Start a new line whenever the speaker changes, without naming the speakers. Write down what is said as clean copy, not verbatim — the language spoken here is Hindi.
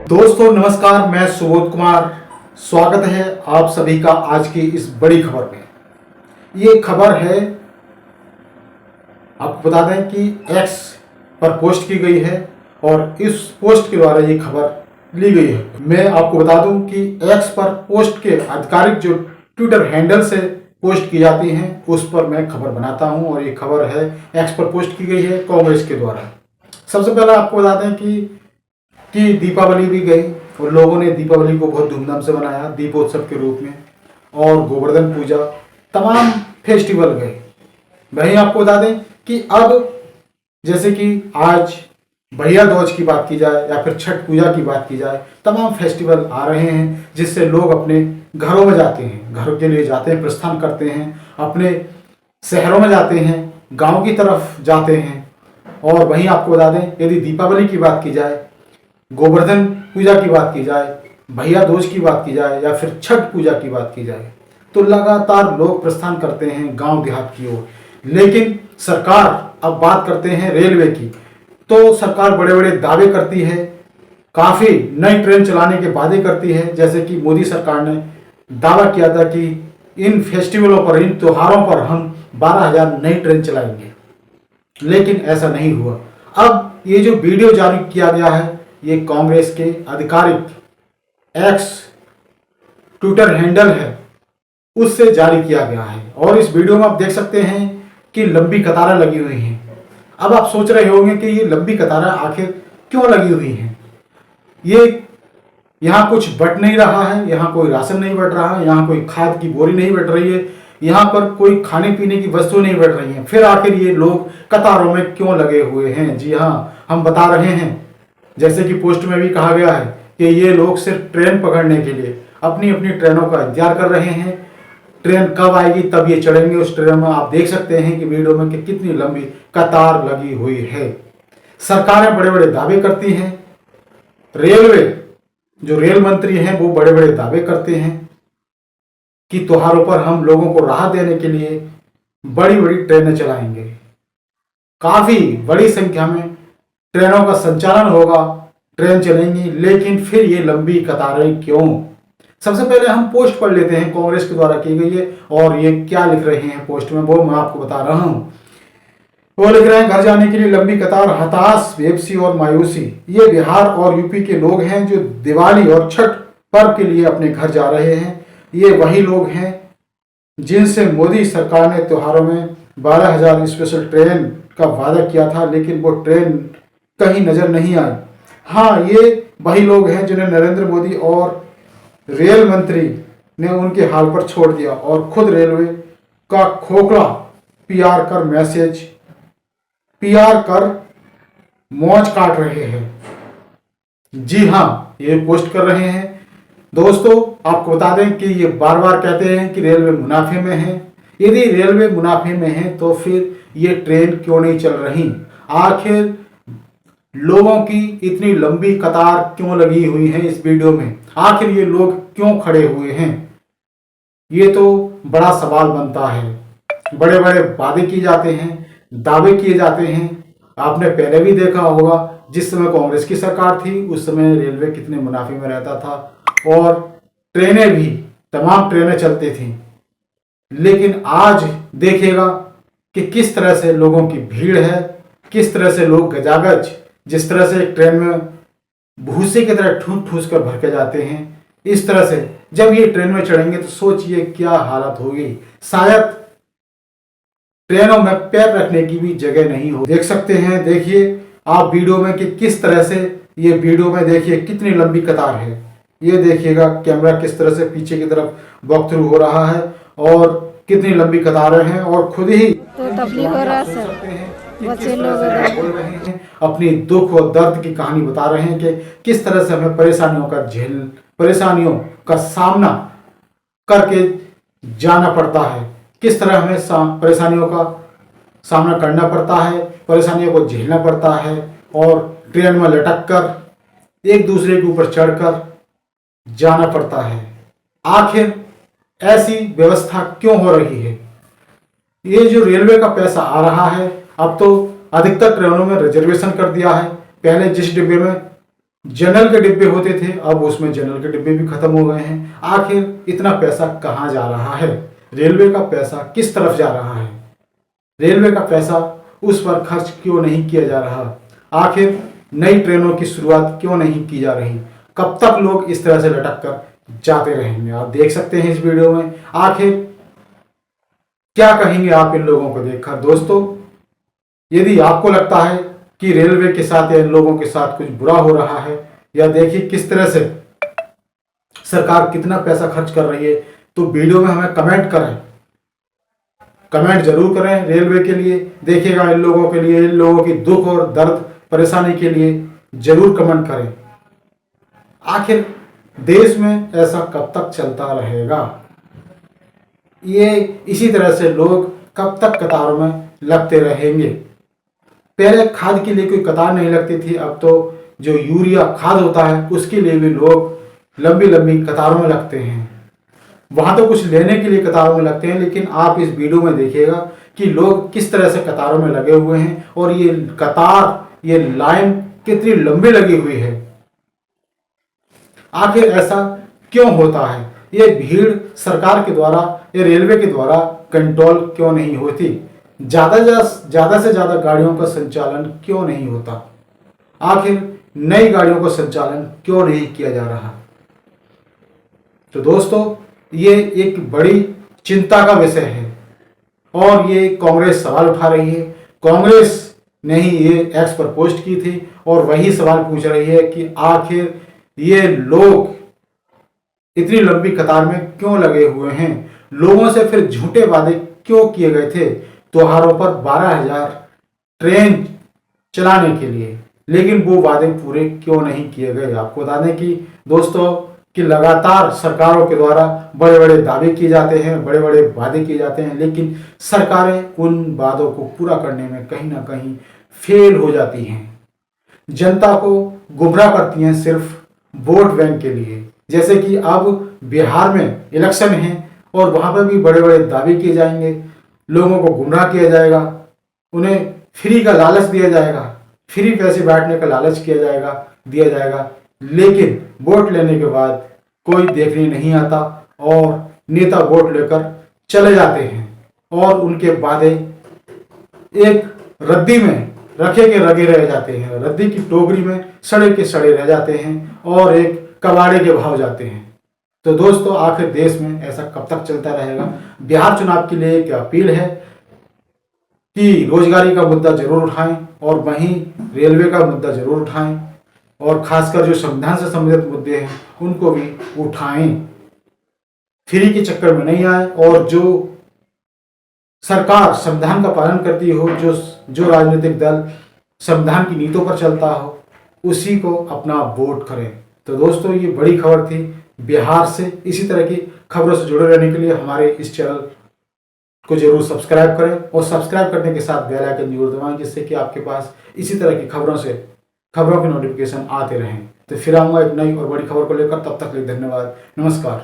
दोस्तों नमस्कार, मैं सुबोध कुमार। स्वागत है आप सभी का आज की इस बड़ी खबर में। ये खबर है, आपको बता दें कि एक्स पर पोस्ट की गई है और इस पोस्ट के द्वारा ये खबर ली गई है। मैं आपको बता दूं कि एक्स पर पोस्ट के आधिकारिक जो ट्विटर हैंडल से पोस्ट की जाती हैं उस पर मैं खबर बनाता हूं और ये खबर है एक्स पर पोस्ट की गई है कांग्रेस के द्वारा। सबसे पहले आपको बता दें कि दीपावली भी गई और लोगों ने दीपावली को बहुत धूमधाम से मनाया दीपोत्सव के रूप में, और गोवर्धन पूजा, तमाम फेस्टिवल गए। वहीं आपको बता दें कि अब जैसे कि आज भैया दूज की बात की जाए या फिर छठ पूजा की बात की जाए, तमाम फेस्टिवल आ रहे हैं जिससे लोग अपने घरों में जाते हैं, घरों के लिए जाते हैं, प्रस्थान करते हैं, अपने शहरों में जाते हैं, गाँव की तरफ जाते हैं। और वहीं आपको बता दें, यदि दीपावली की बात की जाए, गोवर्धन पूजा की बात की जाए, भैया दूज की बात की जाए या फिर छठ पूजा की बात की जाए, तो लगातार लोग प्रस्थान करते हैं गांव देहात की ओर। लेकिन सरकार, अब बात करते हैं रेलवे की, तो सरकार बड़े बड़े दावे करती है, काफ़ी नई ट्रेन चलाने के वादे करती है। जैसे कि मोदी सरकार ने दावा किया था कि इन फेस्टिवलों पर, इन त्योहारों पर हम 12,000 नई ट्रेन चलाएंगे, लेकिन ऐसा नहीं हुआ। अब ये जो वीडियो जारी किया गया है, ये कांग्रेस के आधिकारिक एक्स ट्विटर हैंडल है उससे जारी किया गया है और इस वीडियो में आप देख सकते हैं कि लंबी कतारें लगी हुई हैं। अब आप सोच रहे होंगे कि ये लंबी कतारें आखिर क्यों लगी हुई हैं। ये यहाँ कुछ बट नहीं रहा है, यहाँ कोई राशन नहीं बट रहा है, यहाँ कोई खाद की बोरी नहीं बट रही है, यहाँ पर कोई खाने पीने की वस्तु नहीं बट रही है। फिर आखिर ये लोग कतारों में क्यों लगे हुए हैं? जी हाँ, हम बता रहे हैं, जैसे कि पोस्ट में भी कहा गया है कि ये लोग सिर्फ ट्रेन पकड़ने के लिए अपनी अपनी ट्रेनों का इंतजार कर रहे हैं। ट्रेन कब आएगी तब ये चढ़ेंगे उस ट्रेन में। आप देख सकते हैं कि वीडियो में कि कितनी लंबी कतार लगी हुई है। सरकारें बड़े बड़े दावे करती हैं, रेलवे जो रेल मंत्री हैं वो बड़े बड़े दावे करते हैं कि त्योहारों पर हम लोगों को राहत देने के लिए बड़ी बड़ी ट्रेनें चलाएंगे, काफी बड़ी संख्या में ट्रेनों का संचालन होगा, ट्रेन चलेंगी। लेकिन फिर ये लंबी कतारें क्यों? सबसे पहले हम पोस्ट पढ़ लेते हैं, कांग्रेस के द्वारा की गई है और ये क्या लिख रहे हैं पोस्ट में वो मैं आपको बता रहा हूं। वो लिख रहे हैं, घर जाने के लिए लंबी कतार, हताश, बेबसी और मायूसी। ये बिहार और यूपी के लोग हैं जो दिवाली और छठ पर्व के लिए अपने घर जा रहे हैं। ये वही लोग हैं जिनसे मोदी सरकार ने त्योहारों में 12,000 स्पेशल ट्रेन का वादा किया था, लेकिन वो ट्रेन कहीं नजर नहीं आई। हाँ, ये वही लोग हैं जिन्हें नरेंद्र मोदी और रेल मंत्री ने उनके हाल पर छोड़ दिया और खुद रेलवे का खोखला पीआर कर मौज काट रहे हैं। जी हाँ, ये पोस्ट कर रहे हैं। दोस्तों आपको बता दें कि ये बार बार कहते हैं कि रेलवे मुनाफे में है। यदि रेलवे मुनाफे में है तो फिर ये ट्रेन क्यों नहीं चल रही? आखिर लोगों की इतनी लंबी कतार क्यों लगी हुई है इस वीडियो में? आखिर ये लोग क्यों खड़े हुए हैं? ये तो बड़ा सवाल बनता है। बड़े बड़े वादे किए जाते हैं, दावे किए जाते हैं। आपने पहले भी देखा होगा, जिस समय कांग्रेस की सरकार थी उस समय रेलवे कितने मुनाफे में रहता था और ट्रेनें भी, तमाम ट्रेनें चलती थी। लेकिन आज देखिएगा कि किस तरह से लोगों की भीड़ है, किस तरह से लोग गजागज, जिस तरह से एक ट्रेन में भूसे की तरह ठूस ठूस कर भर के जाते हैं, इस तरह से जब ये ट्रेन में चढ़ेंगे तो सोचिए क्या हालत होगी। शायद ट्रेनों में पैर रखने की भी जगह नहीं हो। देख सकते हैं, देखिए आप वीडियो में कि किस तरह से, ये वीडियो में देखिए कितनी लंबी कतार है। ये देखिएगा कैमरा किस तरह से पीछे की तरफ वॉक थ्रू हो रहा है और कितनी लंबी कतारें हैं और खुद ही
तो तकलीफ हो रहा है। बच्चे लोग
बोल रहे हैं, अपनी दुख और दर्द की कहानी बता रहे हैं कि किस तरह से हमें परेशानियों का सामना करके जाना पड़ता है, किस तरह हमें परेशानियों का सामना करना पड़ता है, परेशानियों को झेलना पड़ता है और ट्रेन में लटक कर एक दूसरे के ऊपर चढ़कर जाना पड़ता है। आखिर ऐसी व्यवस्था क्यों हो रही है? ये जो रेलवे का पैसा आ रहा है, अब तो अधिकतर ट्रेनों में रिजर्वेशन कर दिया है। पहले जिस डिब्बे में जनरल के डिब्बे होते थे, अब उसमें जनरल के डिब्बे भी खत्म हो गए हैं। आखिर इतना पैसा कहाँ जा रहा है? रेलवे का पैसा किस तरफ जा रहा है? रेलवे का पैसा उस पर खर्च क्यों नहीं किया जा रहा? आखिर नई ट्रेनों की शुरुआत क्यों नहीं की जा रही? कब तक लोग इस तरह से लटक कर जाते रहेंगे? आप देख सकते हैं इस वीडियो में। आखिर क्या कहेंगे आप इन लोगों को देखकर? दोस्तों, यदि आपको लगता है कि रेलवे के साथ या इन लोगों के साथ कुछ बुरा हो रहा है, या देखिए किस तरह से सरकार कितना पैसा खर्च कर रही है, तो वीडियो में हमें कमेंट करें, कमेंट जरूर करें रेलवे के लिए। देखिएगा इन लोगों के लिए, इन लोगों की दुख और दर्द परेशानी के लिए जरूर कमेंट करें। आखिर देश में ऐसा कब तक चलता रहेगा? ये इसी तरह से लोग कब तक कतारों में लगते रहेंगे? पहले खाद के लिए कोई कतार नहीं लगती थी, अब तो जो यूरिया खाद होता है उसके लिए भी लोग लंबी लंबी कतारों में लगते हैं। वहां तो कुछ लेने के लिए कतारों में लगते हैं, लेकिन आप इस वीडियो में देखिएगा कि लोग किस तरह से कतारों में लगे हुए हैं और ये कतार, ये लाइन कितनी लंबी लगी हुई है। आखिर ऐसा क्यों होता है? ये भीड़ सरकार के द्वारा या रेलवे के द्वारा कंट्रोल क्यों नहीं होती? ज्यादा से ज्यादा गाड़ियों का संचालन क्यों नहीं होता? आखिर नई गाड़ियों का संचालन क्यों नहीं किया जा रहा? तो दोस्तों, ये एक बड़ी चिंता का विषय है और ये कांग्रेस सवाल उठा रही है। कांग्रेस ने ही ये एक्स पर पोस्ट की थी और वही सवाल पूछ रही है कि आखिर ये लोग इतनी लंबी कतार में क्यों लगे हुए हैं? लोगों से फिर झूठे वादे क्यों किए गए थे त्योहारों पर 12,000 ट्रेन चलाने के लिए, लेकिन वो वादे पूरे क्यों नहीं किए गए? आपको बता दें कि दोस्तों कि लगातार सरकारों के द्वारा बड़े बड़े दावे किए जाते हैं, बड़े बड़े वादे किए जाते हैं, लेकिन सरकारें उन वादों को पूरा करने में कहीं ना कहीं फेल हो जाती हैं। जनता को गुमराह करती हैं सिर्फ वोट बैंक के लिए। जैसे कि अब बिहार में इलेक्शन है और वहां पर भी बड़े बड़े दावे किए जाएंगे, लोगों को गुमराह किया जाएगा, उन्हें फ्री का लालच दिया जाएगा, फ्री पैसे बांटने का लालच दिया जाएगा, लेकिन वोट लेने के बाद कोई देखने नहीं आता और नेता वोट लेकर चले जाते हैं और उनके वादे एक रद्दी में रखे के रखे रह जाते हैं, रद्दी की टोकरी में सड़े के सड़े रह जाते हैं और एक कबाड़े के भाव जाते हैं। तो दोस्तों, आखिर देश में ऐसा कब तक चलता रहेगा? बिहार चुनाव के लिए एक अपील है कि रोजगारी का मुद्दा जरूर उठाएं और वहीं रेलवे का मुद्दा जरूर उठाएं और खासकर जो संविधान से संबंधित मुद्दे हैं उनको भी उठाएं। फ्री के चक्कर में नहीं आए और जो सरकार संविधान का पालन करती हो, जो राजनीतिक दल संविधान की नीतियों पर चलता हो, उसी को अपना वोट करें। तो दोस्तों, ये बड़ी खबर थी बिहार से। इसी तरह की खबरों से जुड़े रहने के लिए हमारे इस चैनल को जरूर सब्सक्राइब करें और सब्सक्राइब करने के साथ बेल आइकन जरूर दबाएं, जिससे कि आपके पास इसी तरह की खबरों के नोटिफिकेशन आते रहें। तो फिर आऊंगा एक नई और बड़ी खबर को लेकर। तब तक के लिए धन्यवाद, नमस्कार।